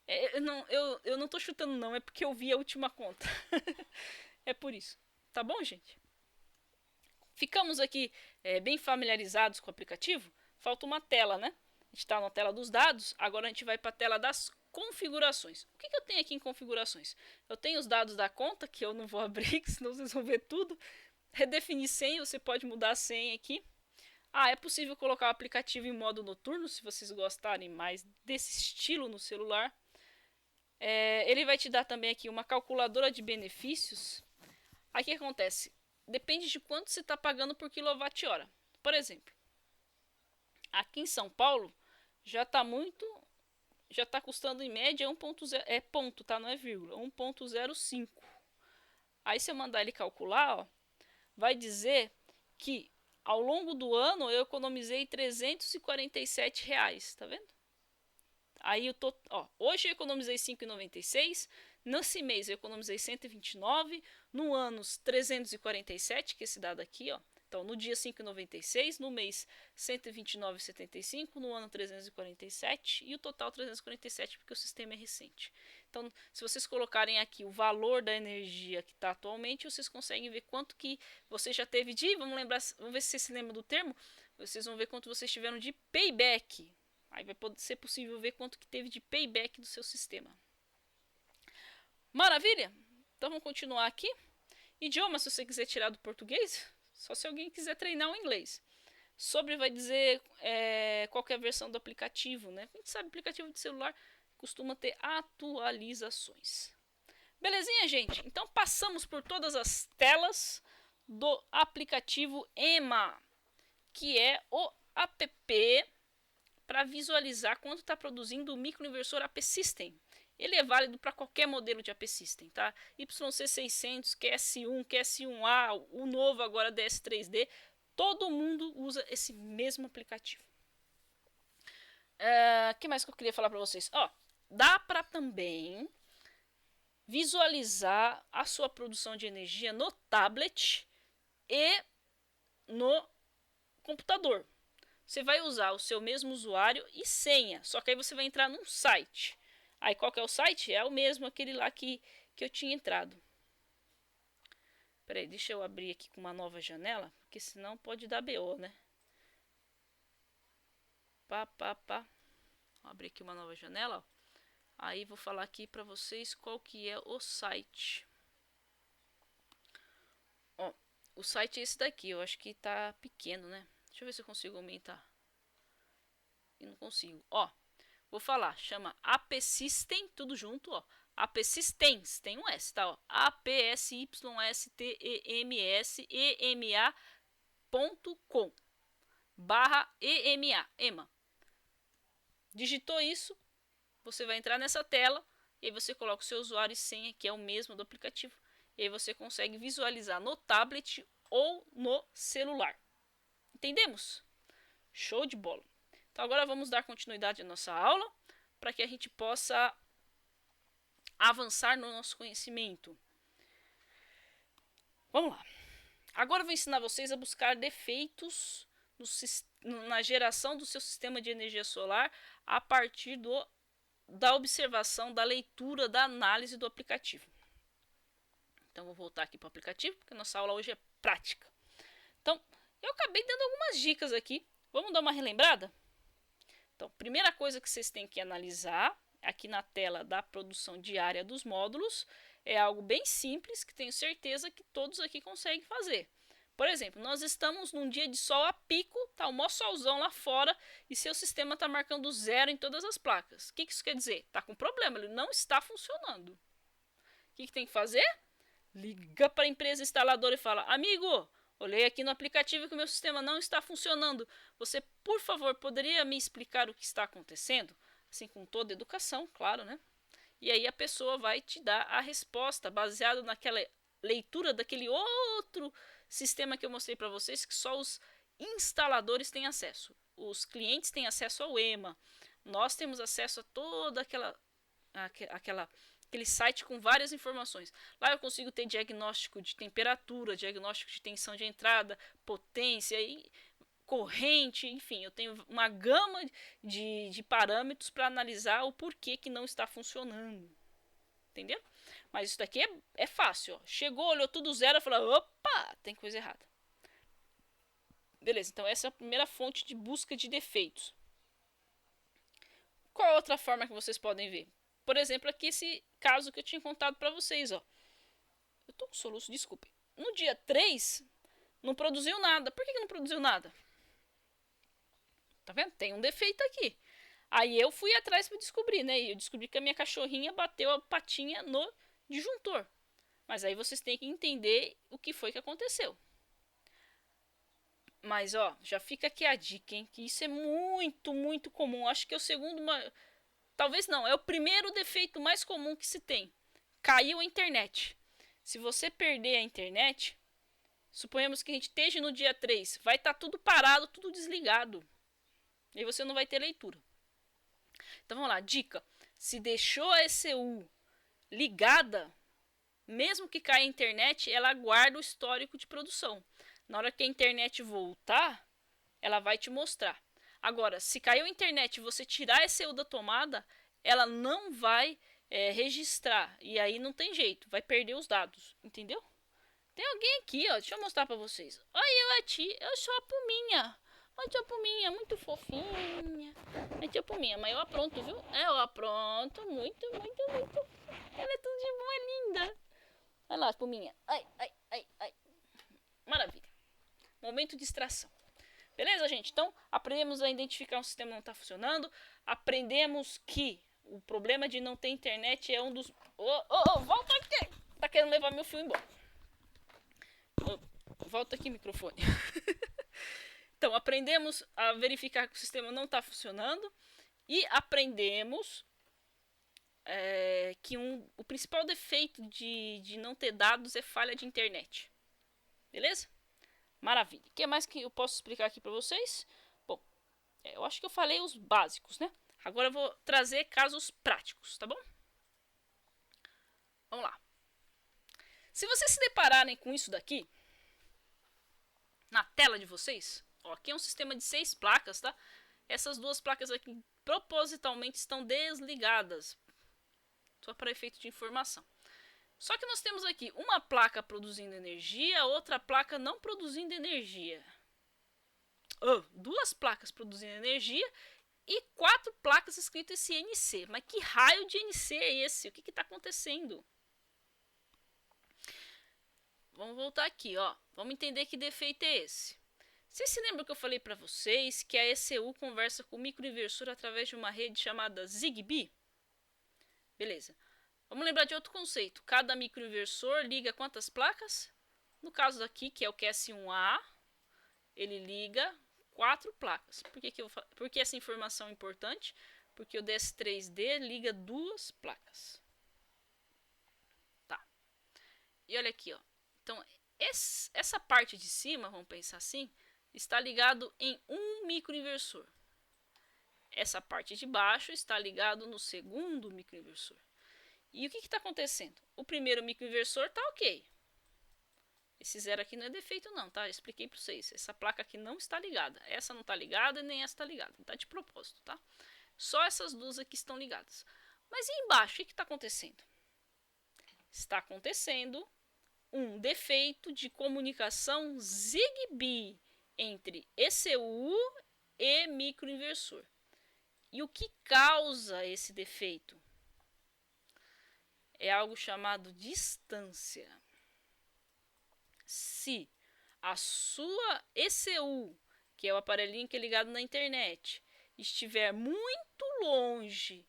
Eu não tô chutando não, é porque eu vi a última conta. É por isso. Tá bom, gente? Ficamos aqui bem familiarizados com o aplicativo. Falta uma tela, né? A gente está na tela dos dados. Agora a gente vai para a tela das configurações. O que eu tenho aqui em configurações? Eu tenho os dados da conta, que eu não vou abrir, senão vocês vão ver tudo. Redefinir senha, você pode mudar a senha aqui. Ah, é possível colocar o aplicativo em modo noturno, se vocês gostarem mais desse estilo no celular. Ele vai te dar também aqui uma calculadora de benefícios. Aí o que acontece? Depende de quanto você está pagando por quilowatt-hora. Por exemplo, aqui em São Paulo já está custando em média 1.0, ponto, tá? Não é vírgula, 1.05. Aí se eu mandar ele calcular, ó, vai dizer que ao longo do ano eu economizei R$347, tá vendo? Aí eu tô, ó, hoje eu economizei R$5,96, nesse mês eu economizei 129, no ano 347, que é esse dado aqui, ó. Então, no dia 5,96, no mês 129,75, no ano 347 e o total 347 porque o sistema é recente. Então, se vocês colocarem aqui o valor da energia que está atualmente, vocês conseguem ver quanto que você já teve de, vamos ver se vocês se lembram do termo, vocês vão ver quanto vocês tiveram de payback. Aí vai ser possível ver quanto que teve de payback do seu sistema. Maravilha? Então vamos continuar aqui. Idioma, se você quiser tirar do português, só se alguém quiser treinar o inglês. Sobre vai dizer qual é a versão do aplicativo, né? A gente sabe, aplicativo de celular costuma ter atualizações. Belezinha, gente? Então passamos por todas as telas do aplicativo EMA, que é o app para visualizar quanto está produzindo o microinversor AP System. Ele é válido para qualquer modelo de AP System, tá? YC600, QS1, QS1A, o novo agora DS3D, todo mundo usa esse mesmo aplicativo. que mais que eu queria falar para vocês? Ó, dá para também visualizar a sua produção de energia no tablet e no computador. Você vai usar o seu mesmo usuário e senha, só que aí você vai entrar num site. Aí qual que é o site? É o mesmo, aquele lá que eu tinha entrado. Peraí, deixa eu abrir aqui com uma nova janela, porque senão pode dar BO, né? Pá. Vou abrir aqui uma nova janela, ó. Aí vou falar aqui para vocês qual que é o site. Ó, o site é esse daqui, eu acho que tá pequeno, né? Deixa eu ver se eu consigo aumentar. E não consigo. Ó, vou falar, chama AppSystem, tudo junto, ó. AppSystems, tem um S, tá? Ó. AppSystems.ema.com /EMA. Digitou isso, você vai entrar nessa tela e aí você coloca o seu usuário e senha, que é o mesmo do aplicativo. E aí você consegue visualizar no tablet ou no celular. Entendemos? Show de bola. Então agora vamos dar continuidade à nossa aula para que a gente possa avançar no nosso conhecimento. Vamos lá. Agora eu vou ensinar vocês a buscar defeitos na geração do seu sistema de energia solar a partir da observação, da leitura, da análise do aplicativo. Então vou voltar aqui para o aplicativo, porque a nossa aula hoje é prática. Então, eu acabei dando algumas dicas aqui. Vamos dar uma relembrada? Então, primeira coisa que vocês têm que analisar aqui na tela da produção diária dos módulos é algo bem simples que tenho certeza que todos aqui conseguem fazer. Por exemplo, nós estamos num dia de sol a pico, tá o maior solzão lá fora e seu sistema está marcando zero em todas as placas. O que isso quer dizer? Está com problema, ele não está funcionando. O que tem que fazer? Liga para a empresa instaladora e fala: amigo, olhei aqui no aplicativo que o meu sistema não está funcionando. Você, por favor, poderia me explicar o que está acontecendo? Assim, com toda educação, claro, né? E aí a pessoa vai te dar a resposta baseada naquela leitura daquele outro sistema que eu mostrei para vocês, que só os instaladores têm acesso. Os clientes têm acesso ao EMA. Nós temos acesso a toda aquele site com várias informações. Lá eu consigo ter diagnóstico de temperatura, diagnóstico de tensão de entrada, potência e corrente, enfim, eu tenho uma gama de parâmetros para analisar o porquê que não está funcionando. Entendeu? Mas isso daqui é fácil. Ó. Chegou, olhou tudo zero e falou: opa, tem coisa errada. Beleza, então essa é a primeira fonte de busca de defeitos. Qual outra forma que vocês podem ver? Por exemplo, aqui esse caso que eu tinha contado para vocês, ó. Eu tô com soluço, desculpe. No dia 3, não produziu nada. Por que não produziu nada? Tá vendo? Tem um defeito aqui. Aí eu fui atrás para descobrir, né? E eu descobri que a minha cachorrinha bateu a patinha no disjuntor. Mas aí vocês têm que entender o que foi que aconteceu. Mas, ó, já fica aqui a dica, hein? Que isso é muito, muito comum. Acho que é o segundo... Talvez não, é o primeiro defeito mais comum que se tem. Caiu a internet. Se você perder a internet, suponhamos que a gente esteja no dia 3, vai estar tudo parado, tudo desligado. E você não vai ter leitura. Então vamos lá, dica. Se deixou a ECU ligada, mesmo que caia a internet, ela guarda o histórico de produção. Na hora que a internet voltar, ela vai te mostrar. Agora, se caiu a internet e você tirar a ECU da tomada, ela não vai registrar. E aí não tem jeito, vai perder os dados. Entendeu? Tem alguém aqui, ó. Deixa eu mostrar pra vocês. Olha eu a ti, eu sou a Puminha. A tia Puminha, muito fofinha. A tia Puminha, mas eu apronto, viu? Eu apronto, muito. Ela é tudo de boa, é linda. Vai lá, Puminha. Ai. Maravilha. Momento de extração. Beleza, gente? Então, aprendemos a identificar um sistema que não está funcionando. Aprendemos que o problema de não ter internet é um dos... volta aqui! Tá querendo levar meu fio embora. Volta aqui, microfone. Então, aprendemos a verificar que o sistema não está funcionando. E aprendemos que o principal defeito de não ter dados é falha de internet. Beleza? Maravilha. O que mais que eu posso explicar aqui para vocês? Bom, Eu acho que eu falei os básicos, né? Agora eu vou trazer casos práticos, tá bom? Vamos lá. Se vocês se depararem com isso daqui, na tela de vocês, ó, aqui é um sistema de 6 placas, tá? Essas duas placas aqui propositalmente estão desligadas, só para efeito de informação. Só que nós temos aqui uma placa produzindo energia, outra placa não produzindo energia. Duas placas produzindo energia e 4 placas escrito esse NC. Mas que raio de NC é esse? O que está acontecendo? Vamos voltar aqui, ó. Vamos entender que defeito é esse. Vocês se lembram que eu falei para vocês que a ECU conversa com o microinversor através de uma rede chamada Zigbee? Beleza. Vamos lembrar de outro conceito. Cada microinversor liga quantas placas? No caso aqui, que é o QS1A, ele liga 4 placas. Por que essa informação é importante? Porque o DS3D liga 2 placas. Tá. E olha aqui, ó. Então, essa parte de cima, vamos pensar assim, está ligado em um microinversor. Essa parte de baixo está ligado no segundo microinversor. E o que está acontecendo? O primeiro microinversor está ok. Esse zero aqui não é defeito não, tá? Eu expliquei para vocês. Essa placa aqui não está ligada. Essa não está ligada e nem essa está ligada. Está de propósito, tá? Só essas duas aqui estão ligadas. Mas e embaixo, o que está acontecendo? Está acontecendo um defeito de comunicação Zigbee entre ECU e microinversor. E o que causa esse defeito? É algo chamado distância. Se a sua ECU, que é o aparelhinho que é ligado na internet, estiver muito longe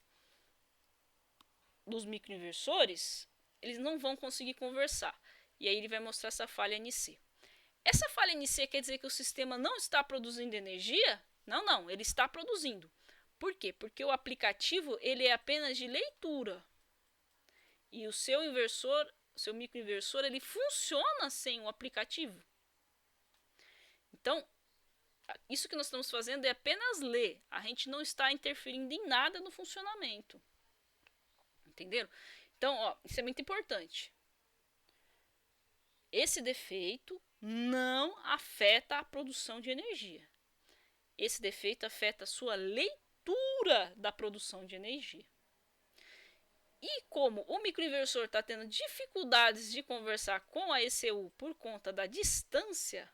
dos microinversores, eles não vão conseguir conversar. E aí ele vai mostrar essa falha NC. Essa falha NC quer dizer que o sistema não está produzindo energia? Não, ele está produzindo. Por quê? Porque o aplicativo ele é apenas de leitura. E o seu microinversor, ele funciona sem o aplicativo. Então, isso que nós estamos fazendo é apenas ler. A gente não está interferindo em nada no funcionamento. Entenderam? Então, ó, isso é muito importante. Esse defeito não afeta a produção de energia. Esse defeito afeta a sua leitura da produção de energia. E como o microinversor está tendo dificuldades de conversar com a ECU por conta da distância,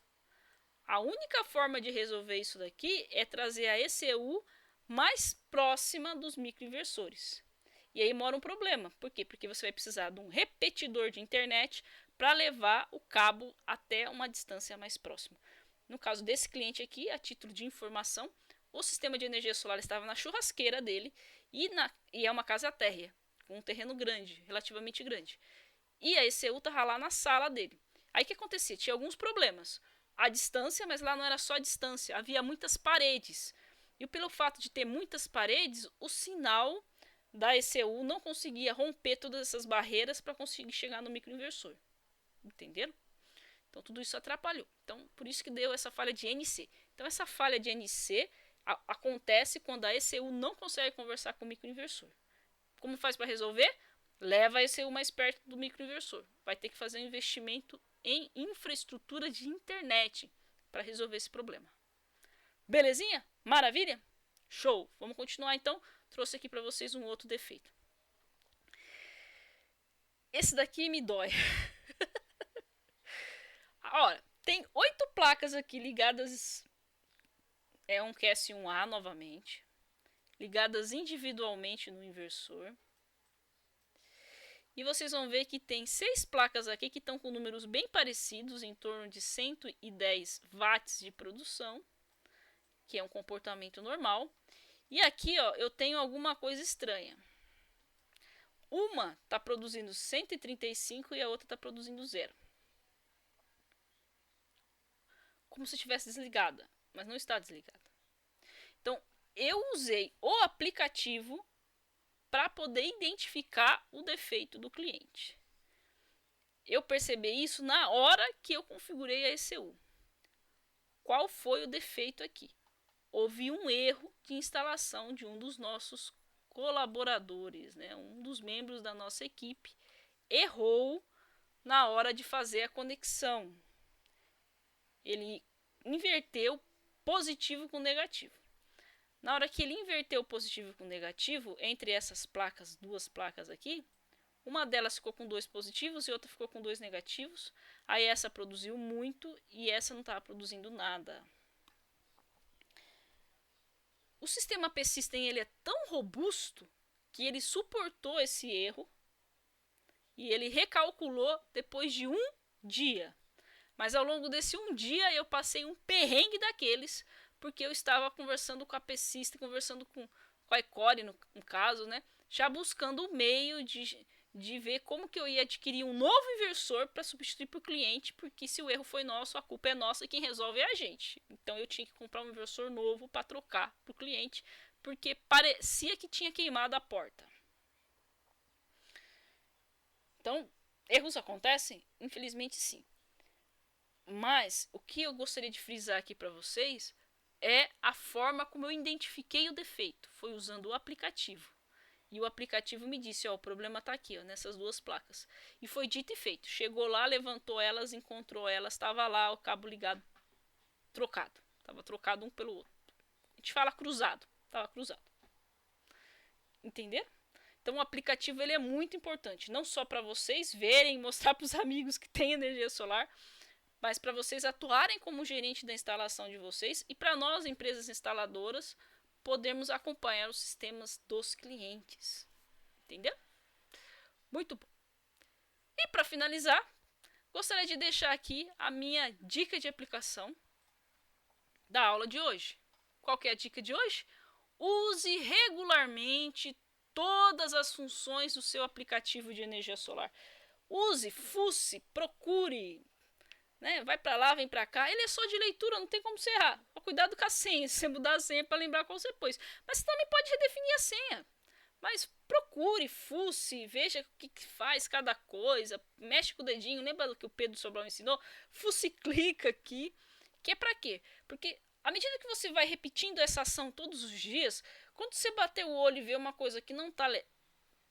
a única forma de resolver isso daqui é trazer a ECU mais próxima dos microinversores. E aí mora um problema. Por quê? Porque você vai precisar de um repetidor de internet para levar o cabo até uma distância mais próxima. No caso desse cliente aqui, a título de informação, o sistema de energia solar estava na churrasqueira dele e é uma casa térrea, com um terreno grande, relativamente grande. E a ECU estava lá na sala dele. Aí o que acontecia? Tinha alguns problemas. A distância, mas lá não era só a distância, havia muitas paredes. E pelo fato de ter muitas paredes, o sinal da ECU não conseguia romper todas essas barreiras para conseguir chegar no microinversor. Entenderam? Então tudo isso atrapalhou. Então por isso que deu essa falha de NC. Então essa falha de NC acontece quando a ECU não consegue conversar com o microinversor. Como faz para resolver? Leva a ECU mais perto do microinversor. Vai ter que fazer um investimento em infraestrutura de internet para resolver esse problema. Belezinha? Maravilha? Show! Vamos continuar então. Trouxe aqui para vocês um outro defeito. Esse daqui me dói. Olha, tem 8 placas aqui ligadas. É um QS1A novamente. Ligadas individualmente no inversor. E vocês vão ver que tem 6 placas aqui que estão com números bem parecidos, em torno de 110 watts de produção, que é um comportamento normal. E aqui, ó, eu tenho alguma coisa estranha. Uma está produzindo 135 e a outra está produzindo 0. Como se estivesse desligada, mas não está desligada. Então, eu usei o aplicativo para poder identificar o defeito do cliente. Eu percebi isso na hora que eu configurei a ECU. Qual foi o defeito aqui? houve um erro de instalação de um dos nossos colaboradores, né? Um dos membros da nossa equipe errou na hora de fazer a conexão. Ele inverteu positivo com negativo. Na hora que ele inverteu positivo com negativo, entre essas placas, duas placas aqui, uma delas ficou com 2 positivos e outra ficou com 2 negativos. Aí essa produziu muito e essa não estava produzindo nada. O sistema P-System ele é tão robusto que ele suportou esse erro e ele recalculou depois de um dia. Mas ao longo desse um dia eu passei um perrengue daqueles, porque eu estava conversando com a P-System, conversando com a Ecore no caso, né? Já buscando o meio de ver como que eu ia adquirir um novo inversor para substituir para o cliente, porque se o erro foi nosso, a culpa é nossa e quem resolve é a gente. Então eu tinha que comprar um inversor novo para trocar para o cliente, porque parecia que tinha queimado a porta. Então, erros acontecem? Infelizmente sim. Mas o que eu gostaria de frisar aqui para vocês é a forma como eu identifiquei o defeito. Foi usando o aplicativo. E o aplicativo me disse, ó, o problema está aqui, ó, nessas duas placas. E foi dito e feito. Chegou lá, levantou elas, encontrou elas, estava lá o cabo ligado, trocado. Estava trocado um pelo outro. A gente fala cruzado. Estava cruzado. Entenderam? Então o aplicativo ele é muito importante. Não só para vocês verem, mostrar para os amigos que tem energia solar, mas para vocês atuarem como gerente da instalação de vocês e para nós, empresas instaladoras, podermos acompanhar os sistemas dos clientes. Entendeu? Muito bom. E para finalizar, gostaria de deixar aqui a minha dica de aplicação da aula de hoje. Qual que é a dica de hoje? Use regularmente todas as funções do seu aplicativo de energia solar. Use, fuce, procure, né? Vai para lá, vem para cá. Ele é só de leitura, não tem como você errar. Cuidado com a senha, se você mudar a senha para lembrar qual você pôs. Mas você também pode redefinir a senha. Mas procure, fuce, veja o que faz cada coisa, mexe com o dedinho. Lembra do que o Pedro Sobral ensinou? Fuce, clica aqui. Que é para quê? Porque à medida que você vai repetindo essa ação todos os dias, quando você bater o olho e ver uma coisa que não está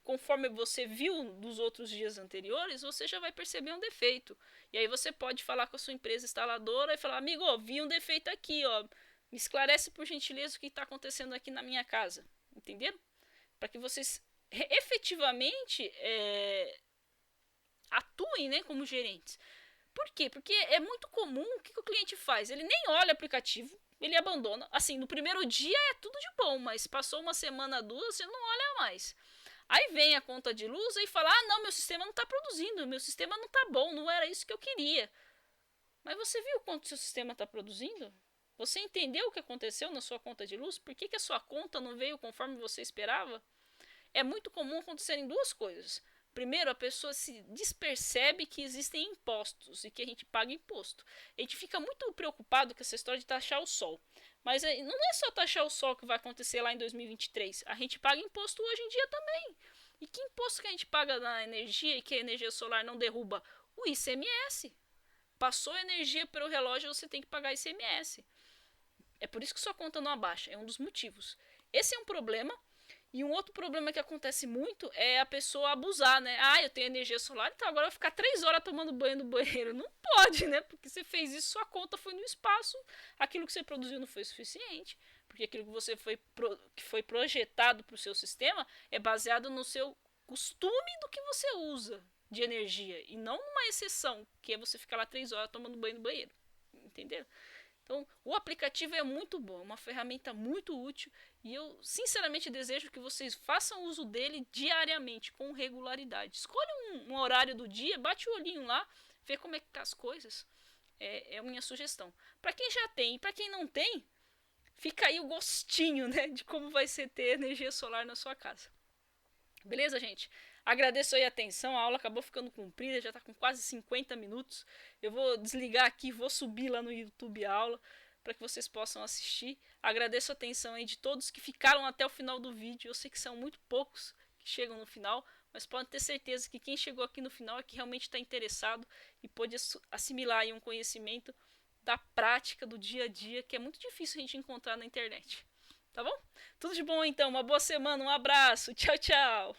conforme você viu dos outros dias anteriores, você já vai perceber um defeito. E aí você pode falar com a sua empresa instaladora e falar, amigo, ó, vi um defeito aqui, ó, me esclarece por gentileza o que está acontecendo aqui na minha casa. Entenderam? Para que vocês efetivamente atuem, né, como gerentes. Por quê? Porque é muito comum, o que o cliente faz? Ele nem olha o aplicativo, ele abandona. Assim, no primeiro dia é tudo de bom, mas passou uma semana, duas, você não olha mais. Aí vem a conta de luz e fala, ah não, meu sistema não está produzindo, meu sistema não está bom, não era isso que eu queria. Mas você viu quanto seu sistema está produzindo? Você entendeu o que aconteceu na sua conta de luz? Por que a sua conta não veio conforme você esperava? É muito comum acontecerem duas coisas. Primeiro, a pessoa se despercebe que existem impostos e que a gente paga imposto. A gente fica muito preocupado com essa história de taxar o sol. Mas não é só taxar o sol que vai acontecer lá em 2023. A gente paga imposto hoje em dia também. E que imposto que a gente paga na energia e que a energia solar não derruba? O ICMS. Passou energia pelo relógio, você tem que pagar ICMS. É por isso que sua conta não abaixa. É um dos motivos. Esse é um problema. E um outro problema que acontece muito é a pessoa abusar, né? Ah, eu tenho energia solar, então agora eu vou ficar 3 horas tomando banho no banheiro. Não pode, né? Porque você fez isso, sua conta foi no espaço, aquilo que você produziu não foi suficiente. Porque aquilo que você que foi projetado para o seu sistema é baseado no seu costume do que você usa de energia. E não numa exceção, que é você ficar lá 3 horas tomando banho no banheiro. Entendeu? Então, o aplicativo é muito bom, é uma ferramenta muito útil e eu sinceramente desejo que vocês façam uso dele diariamente, com regularidade. Escolha um horário do dia, bate o olhinho lá, vê como é que tá as coisas. É a minha sugestão. Para quem já tem e para quem não tem, fica aí o gostinho, né, de como vai ser ter energia solar na sua casa. Beleza, gente? Agradeço aí a atenção, a aula acabou ficando comprida, já está com quase 50 minutos. Eu vou desligar aqui, vou subir lá no YouTube a aula para que vocês possam assistir. Agradeço a atenção aí de todos que ficaram até o final do vídeo. Eu sei que são muito poucos que chegam no final, mas podem ter certeza que quem chegou aqui no final é que realmente está interessado e pode assimilar aí um conhecimento da prática, do dia a dia, que é muito difícil a gente encontrar na internet. Tá bom? Tudo de bom então, uma boa semana, um abraço, tchau, tchau!